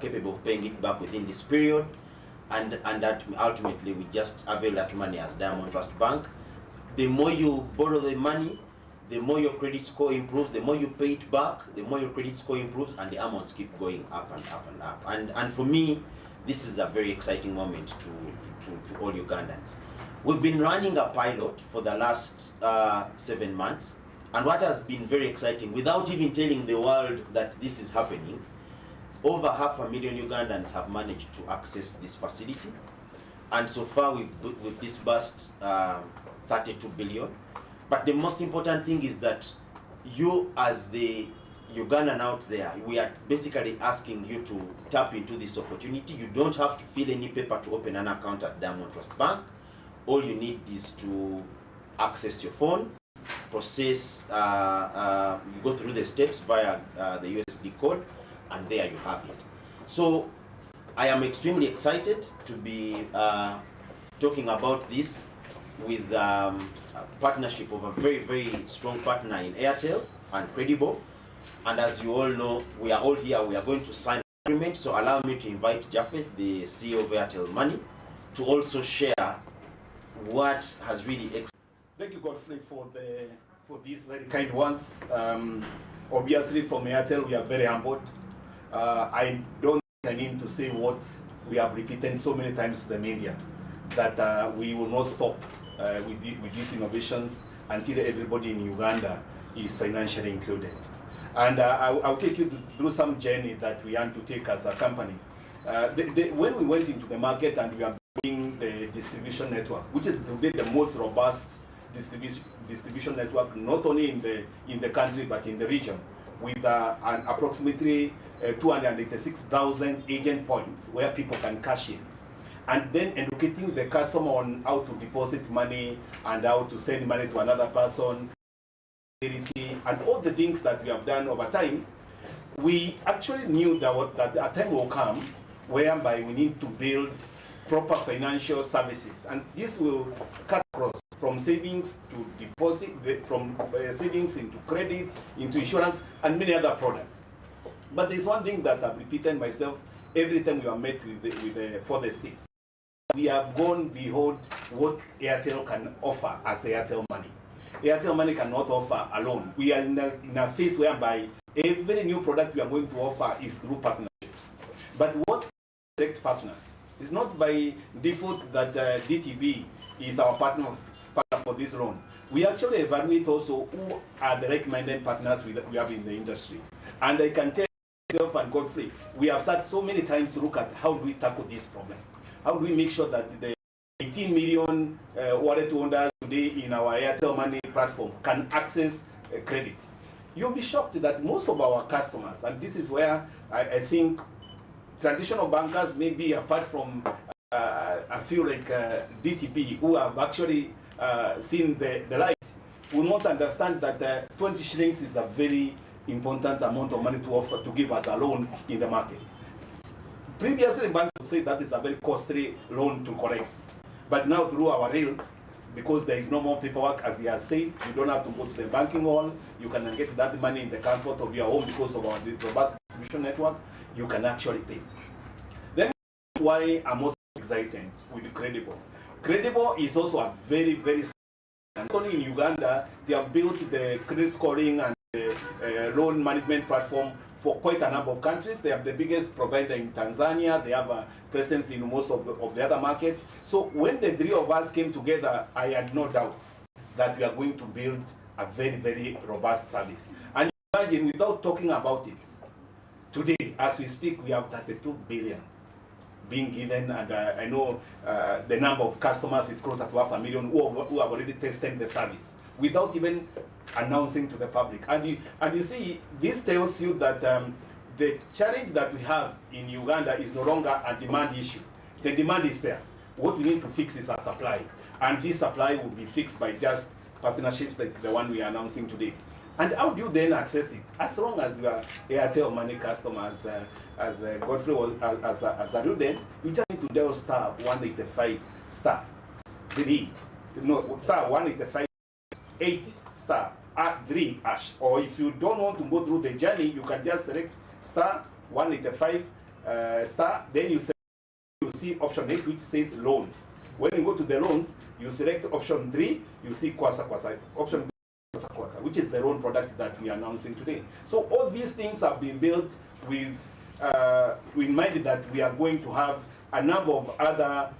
capable of paying it back within this period, and that ultimately we just avail that money as Diamond Trust Bank. The more you borrow the money, the more your credit score improves. The more you pay it back, the more your credit score improves, and the amounts keep going up and up and up. And for me, this is a very exciting moment to all Ugandans. We've been running a pilot for the last 7 months, and what has been very exciting, without even telling the world that this is happening, over 500,000 Ugandans have managed to access this facility, and so far we've disbursed 32 billion. But the most important thing is that you, as the Ugandan out there, we are basically asking you to tap into this opportunity. You don't have to fill any paper to open an account at Diamond Trust Bank. All you need is to access your phone, process, you go through the steps via the USSD code, and there you have it. So I am extremely excited to be talking about this with a partnership of a very, very strong partner in Airtel and Credible. And as you all know, we are all here, we are going to sign an agreement. So allow me to invite Japheth, the CEO of Airtel Money, to also share what has really... Thank you, Godfrey, for these very kind ones. Obviously, from Airtel, we are very humbled. I don't think I need to say what we have repeated so many times to the media, that we will not stop with these innovations until everybody in Uganda is financially included. And I'll take you through some journey that we want to take as a company. When we went into the market and we are building the distribution network, which is today the most robust distribution network, not only in the country but in the region, with an approximately 286,000 agent points where people can cash in, and then educating the customer on how to deposit money and how to send money to another person, and all the things that we have done over time. We actually knew that a time will come whereby we need to build proper financial services, and this will cut across from savings to deposit, from savings into credit, into insurance, and many other products. But there's one thing that I've repeated myself every time we are met for the state. We have gone beyond what Airtel can offer as Airtel Money. Airtel Money cannot offer alone. We are in a phase whereby every new product we are going to offer is through partnerships. But what direct partners? It's not by default that DTB is our partner for this loan. We actually evaluate also who are the like-minded partners we have in the industry. And I can tell myself and Godfrey, we have sat so many times to look at how do we tackle this problem. How do we make sure that the 18 million wallet holders today in our Airtel Money platform can access credit? You'll be shocked that most of our customers, and this is where I think traditional bankers, maybe apart from I feel like DTB, who have actually seen the light, will not understand that 20 shillings is a very important amount of money to offer, to give us a loan in the market. Previously, banks would say that is a very costly loan to collect. But now through our rails, because there is no more paperwork, as he has said, you don't have to go to the banking hall, you can get that money in the comfort of your home because of our robust distribution network, you can actually pay. Then why I'm also excited with Credible. Credible is also a very, very, not only in Uganda, they have built the credit scoring and the loan management platform for quite a number of countries. They have the biggest provider in Tanzania. They have a presence in most of the other markets. So when the three of us came together, I had no doubts that we are going to build a very, very robust service. And imagine, without talking about it, today, as we speak, we have 32 billion being given, and I know the number of customers is closer to 500,000 who have already tested the service without even announcing to the public. And you see, this tells you that the challenge that we have in Uganda is no longer a demand issue. The demand is there. What we need to fix is our supply. And this supply will be fixed by just partnerships like the one we are announcing today. And how do you then access it? As long as you are Airtel Money customers, as Godfrey was, as alluded, you just need to dial star 185 star 3, no, star 185 8 star 3 hash. Or if you don't want to go through the journey, you can just select star 185 star, then you see option 8, which says loans. When you go to the loans, you select option 3, you see Kwasa Kwasa. Option Kwasa Kwasa, which is the loan product that we are announcing today. So all these things have been built with in mind that we are going to have a number of other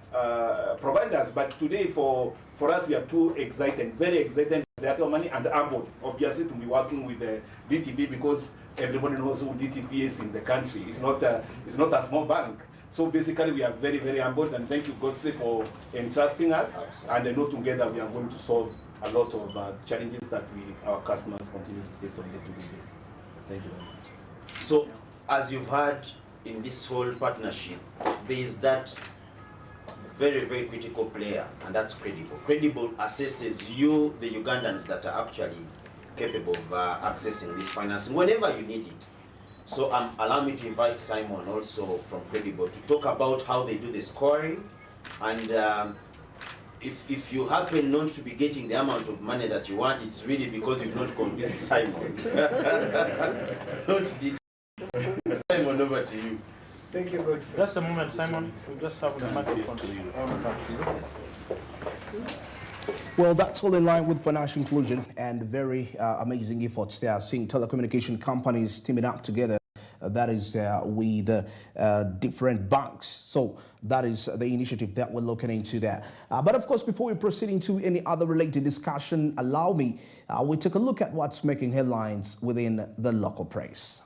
providers, but today for us we are too excited, very excited, Airtel Money and Ambod, obviously, to be working with the DTB, because everybody knows who DTB is in the country. It's not a small bank. So basically we are very, very humbled, and thank you, Godfrey, for entrusting us. And I know together we are going to solve a lot of challenges that our customers continue to face on a day-to-day basis. Thank you very much. So, as you've heard in this whole partnership, there is that very, very critical player, and that's Credible. Credible assesses you, the Ugandans, that are actually capable of accessing this financing whenever you need it. So allow me to invite Simon also from Credible to talk about how they do the scoring, and if you happen not to be getting the amount of money that you want, it's really because you've not convinced Simon. Don't did. Simon, over to you. Thank you, Godfrey. Just a moment, Simon. We'll just have the microphone to you. Well, that's all in line with financial inclusion and very amazing efforts there. Seeing telecommunication companies teaming up together, that is with different banks. So that is the initiative that we're looking into there. But of course, before we proceed into any other related discussion, allow me, we take a look at what's making headlines within the local press.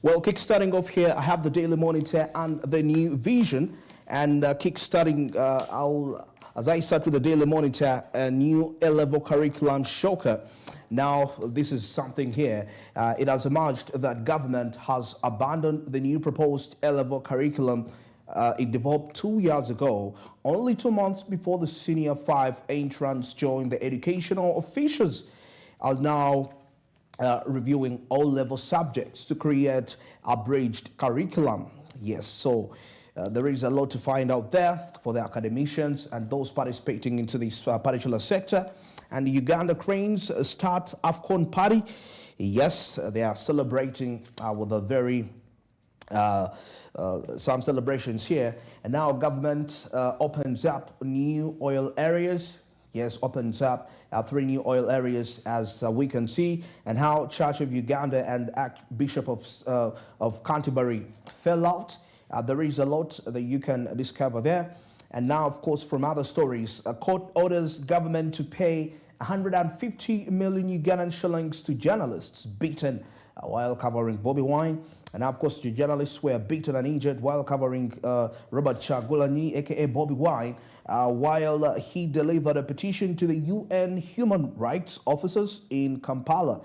Well, kickstarting off here, I have the Daily Monitor and the New Vision. And kickstarting, as I start with the Daily Monitor, a new A-level curriculum shocker. Now, this is something here. It has emerged that government has abandoned the new proposed A-level curriculum it developed 2 years ago, only 2 months before the Senior 5 entrants joined. The educational officials are now reviewing all-level subjects to create a bridged curriculum. Yes, so there is a lot to find out there for the academicians and those participating into this particular sector. And the Uganda Cranes start AFCON party. Yes, they are celebrating with a very some celebrations here. And now government opens up new oil areas. Yes, opens up 3 new oil areas, as we can see, and how Church of Uganda and Archbishop of Canterbury fell out. There is a lot that you can discover there. And now, of course, from other stories, a court orders government to pay 150 million Ugandan shillings to journalists beaten while covering Bobi Wine. And of course, the journalists were beaten and injured while covering Robert Chagulanyi, aka Bobi Wine, while he delivered a petition to the UN human rights officers in Kampala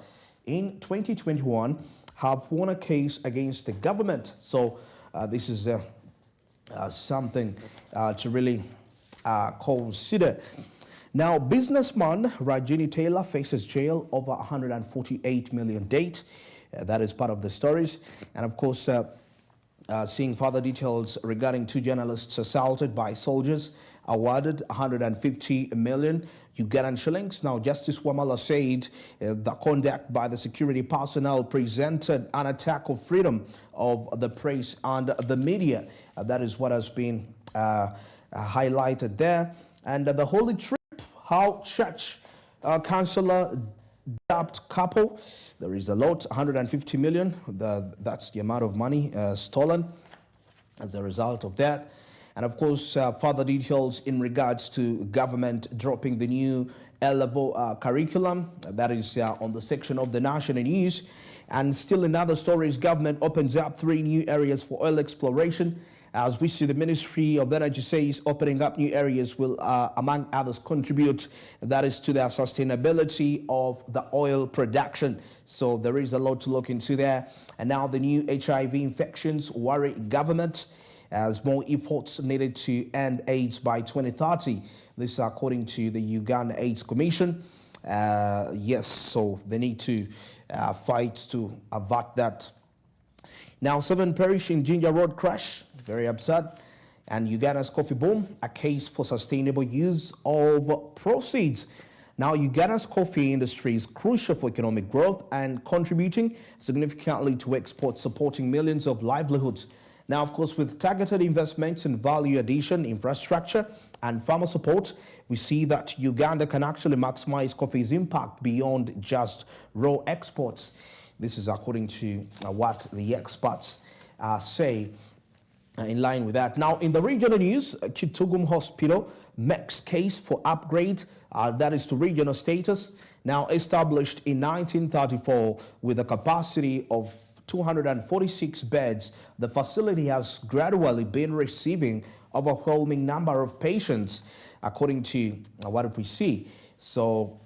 in 2021, have won a case against the government. So this is something to really consider. Now, businessman Rajini Taylor faces jail over 148 million debt. That is part of the stories. And of course, seeing further details regarding 2 journalists assaulted by soldiers, awarded 150 million Ugandan shillings. Now, Justice Wamala said the conduct by the security personnel presented an attack of freedom of the press and the media. That is what has been highlighted there. And the Holy Trip, how church councillor dubbed couple. There is a lot, 150 million. That's the amount of money stolen as a result of that. And of course, further details in regards to government dropping the new A-level curriculum. That is on the section of the National News. And still in other stories, government opens up 3 new areas for oil exploration. As we see, the Ministry of Energy says opening up new areas will, among others, contribute, that is, to the sustainability of the oil production. So there is a lot to look into there. And now the new HIV infections worry government as more efforts needed to end AIDS by 2030. This according to the Uganda AIDS Commission. Yes, so they need to fight to avert that. Now, 7 perish in Jinja Road crash. Very absurd. And Uganda's coffee boom, a case for sustainable use of proceeds. Now, Uganda's coffee industry is crucial for economic growth and contributing significantly to exports, supporting millions of livelihoods. Now, of course, with targeted investments in value addition, infrastructure, and farmer support, we see that Uganda can actually maximize coffee's impact beyond just raw exports. This is according to what the experts say. In line with that. Now, in the regional news, Kitgum Hospital makes case for upgrade, that is to regional status. Now established in 1934 with a capacity of 246 beds, the facility has gradually been receiving overwhelming number of patients, according to what we see. So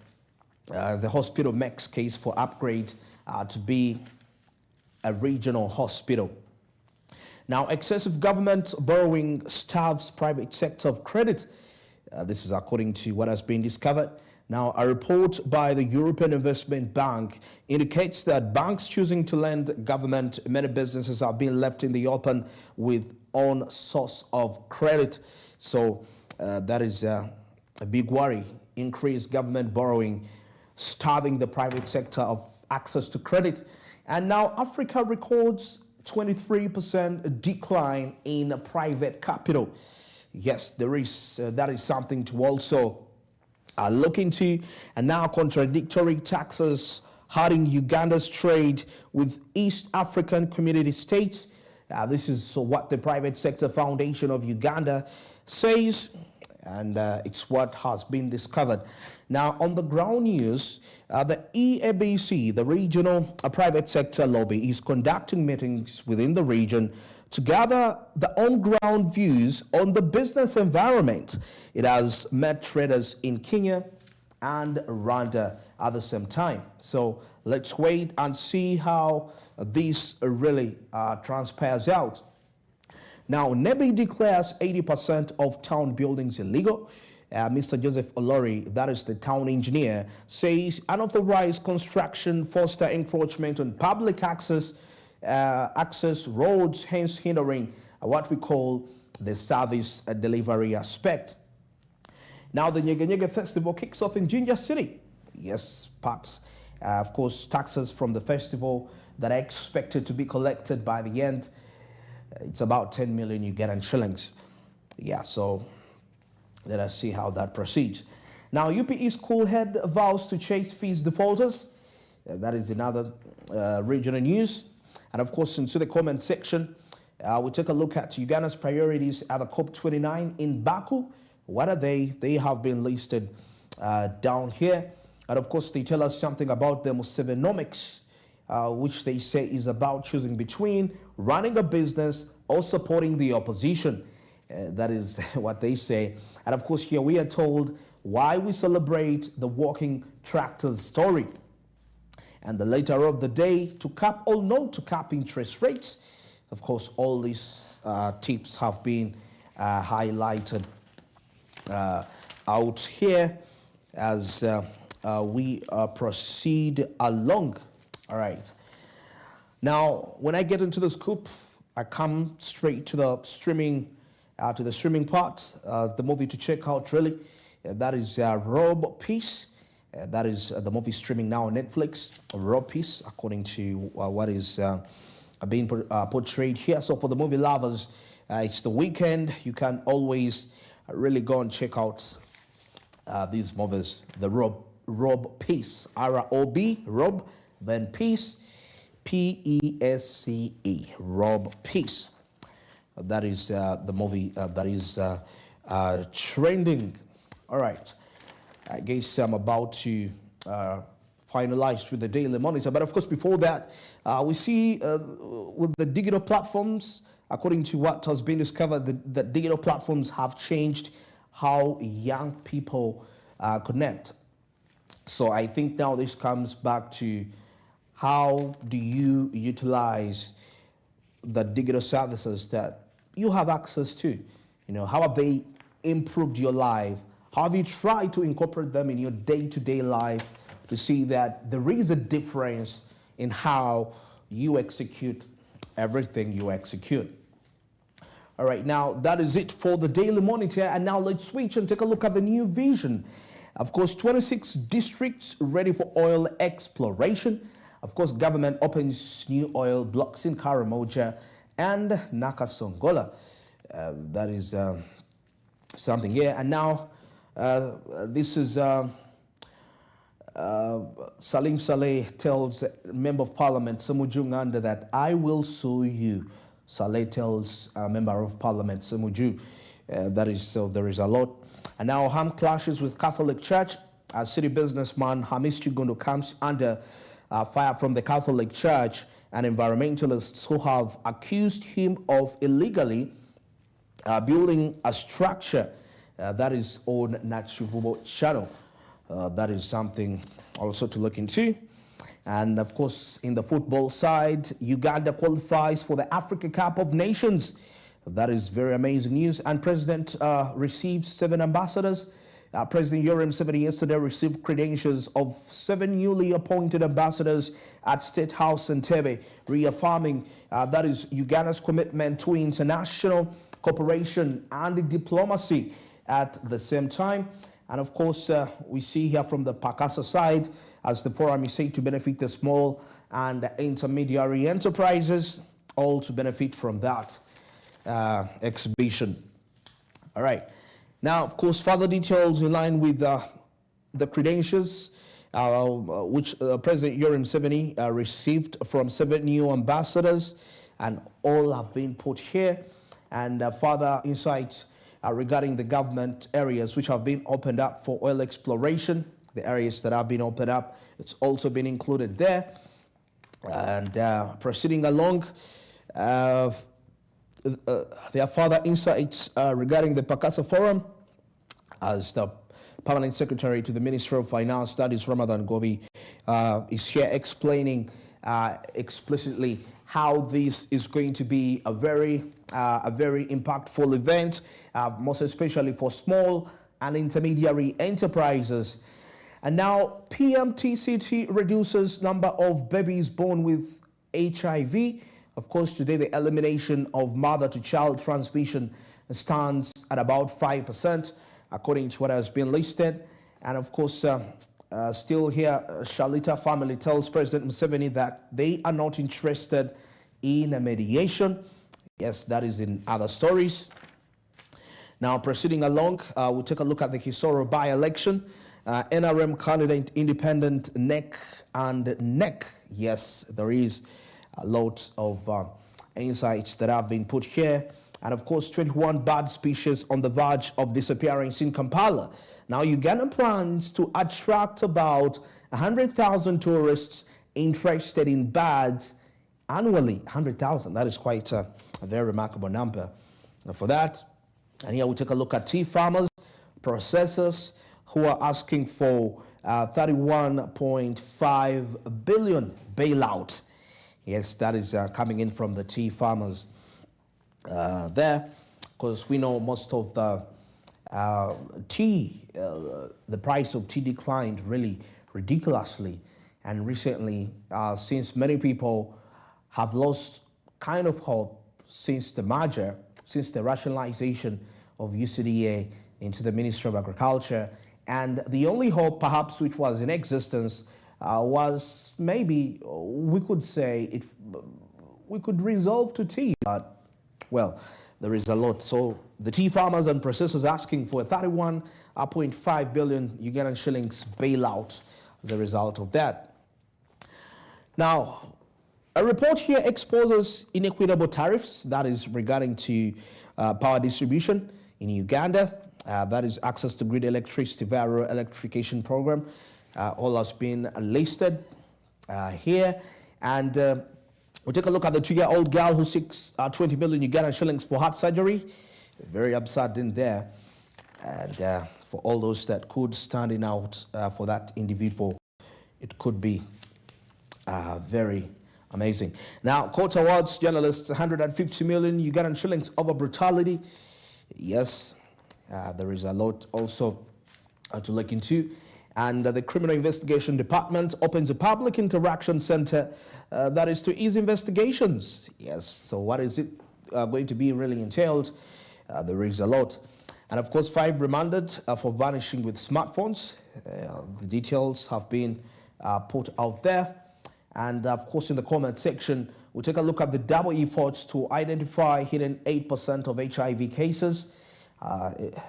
the hospital makes case for upgrade to be a regional hospital. Now, excessive government borrowing starves private sector of credit. This is according to what has been discovered. Now, a report by the European Investment Bank indicates that banks choosing to lend government, many businesses are being left in the open with own source of credit. So that is a big worry. Increased government borrowing, starving the private sector of access to credit. And now Africa records 23% decline in private capital. Yes, there is that is something to also look into. And now contradictory taxes hurting Uganda's trade with East African community states. This is what the Private Sector Foundation of Uganda says, and it's what has been discovered. Now, on the ground news, the EABC, the regional private sector lobby, is conducting meetings within the region to gather the on-ground views on the business environment. It has met traders in Kenya and Rwanda at the same time. So let's wait and see how this really transpires out. Now, NEBI declares 80% of town buildings illegal. Mr. Joseph Olori, that is the town engineer, says unauthorized construction foster encroachment on public access roads, hence hindering what we call the service delivery aspect. Now, the Nyege Nyege Festival kicks off in Jinja City. Yes, parts. Of course, taxes from the festival that are expected to be collected by the end. It's about 10 million Ugandan shillings. Yeah, so let us see how that proceeds. Now, UPE school head vows to chase fees defaulters. That is another regional news. And of course, into the comment section, we take a look at Uganda's priorities at the COP29 in Baku. What are they? They have been listed down here. And of course, they tell us something about the Musevenomics, which they say is about choosing between running a business or supporting the opposition. That is what they say. And of course, here we are told why we celebrate the walking tractors story. And the later of the day, to cap all known to cap interest rates. Of course, all these tips have been highlighted out here as we proceed along. All right. Now, when I get into the scoop, I come straight to the streaming part, the movie to check out really. That is Rob Peace. That is the movie streaming now on Netflix. Rob Peace, according to what is being portrayed here. So for the movie lovers, it's the weekend. You can always really go and check out these movies. The Rob Peace, R-O-B, Rob, then Peace, P-E-S-C-E, Rob Peace. That is the movie that is trending. All right. I guess I'm about to finalize with the Daily Monitor. But of course, before that, we see with the digital platforms, according to what has been discovered, the digital platforms have changed how young people connect. So I think now this comes back to how do you utilize the digital services that you have access to? You know, how have they improved your life? How have you tried to incorporate them in your day-to-day life to see that there is a difference in how you execute everything you execute? All right, now that is it for the Daily Monitor. And now let's switch and take a look at the new vision. Of course, 26 districts ready for oil exploration. Of course, government opens new oil blocks in Karamoja and Nakasongola. That is something here. And now this is Salim Saleh tells Member of Parliament Semuju Nganda that I will sue you. Saleh tells Member of Parliament Semuju. That is so. There is a lot. And now Ham clashes with Catholic Church. City businessman Hamis Chigundu comes under fire from the Catholic Church and environmentalists who have accused him of illegally building a structure that is on Nachivubo channel. That is something also to look into. And of course, in the football side, Uganda qualifies for the Africa Cup of Nations. That is very amazing news. And President receives 7 ambassadors. President Yoweri Museveni yesterday received credentials of 7 newly appointed ambassadors at State House Entebbe, reaffirming that is Uganda's commitment to international cooperation and diplomacy at the same time. And of course, we see here from the Pakasa side, as the forum is said to benefit the small and intermediary enterprises, all to benefit from that exhibition. All right. Now, of course, further details in line with the credentials which President Yoweri Museveni received from 7 new ambassadors, and all have been put here. And further insights regarding the government areas which have been opened up for oil exploration, the areas that have been opened up, it's also been included there. And proceeding along, there are further insights regarding the Pakasa Forum, as the Permanent Secretary to the Ministry of Finance, that is Ramadan Gobi, is here explaining explicitly how this is going to be a very impactful event, most especially for small and intermediary enterprises. And now PMTCT reduces number of babies born with HIV. Of course, today the elimination of mother-to-child transmission stands at about 5%, according to what has been listed. And of course, still here, Shalita family tells President Museveni that they are not interested in a mediation. Yes, that is in other stories. Now, proceeding along, we'll take a look at the Kisoro by-election. NRM candidate independent neck and neck. Yes, there is a lot of insights that have been put here. And of course, 21 bird species on the verge of disappearance in Kampala. Now, Uganda plans to attract about 100,000 tourists interested in birds annually. 100,000, that is quite a very remarkable number for that. And here we take a look at tea farmers, processors, who are asking for 31.5 billion bailout. Yes, that is coming in from the tea farmers there, because we know most of the tea, the price of tea declined really ridiculously. And recently, since many people have lost kind of hope since the merger, since the rationalization of UCDA into the Ministry of Agriculture, and the only hope perhaps which was in existence was maybe we could say we could resolve to tea, but well, there is a lot. So the tea farmers and processors asking for a 31.5 billion Ugandan shillings bailout as a result of that. Now, a report here exposes inequitable tariffs, that is regarding to power distribution in Uganda. That is access to grid electricity via rural electrification program. All has been listed here. And we'll take a look at the 2-year-old girl who seeks 20 million Ugandan shillings for heart surgery. Very absurd in there. And for all those that could standing out for that individual, it could be very amazing. Now, court awards journalists 150 million Ugandan shillings over brutality. Yes, there is a lot also to look into. And the Criminal Investigation Department opens a public interaction center that is to ease investigations. Yes, so what is it going to be really entailed? There is a lot. And of course, 5 remanded for vanishing with smartphones. The details have been put out there. And of course, in the comment section, we'll take a look at the double efforts to identify hidden 8% of HIV cases.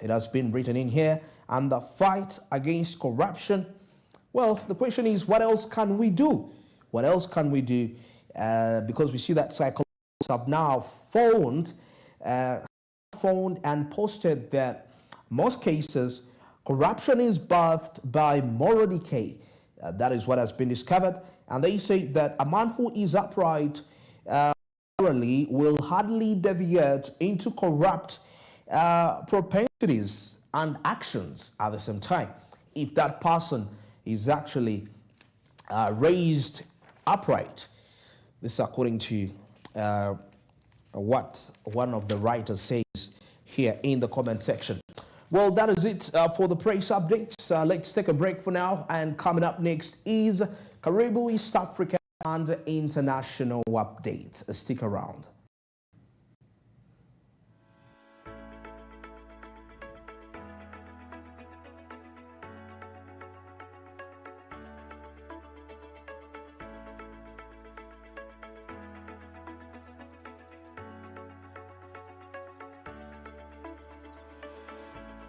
It has been written in here. And the fight against corruption. Well, the question is, what else can we do? What else can we do? Because we see that psychologists have now found and posted that most cases, corruption is birthed by moral decay. That is what has been discovered. And they say that a man who is upright morally will hardly deviate into corrupt propensities and actions at the same time, if that person is actually raised upright. This is according to what one of the writers says here in the comment section. Well, that is it for the press updates. Let's take a break for now, and coming up next is Karibu East Africa and international updates. Stick around.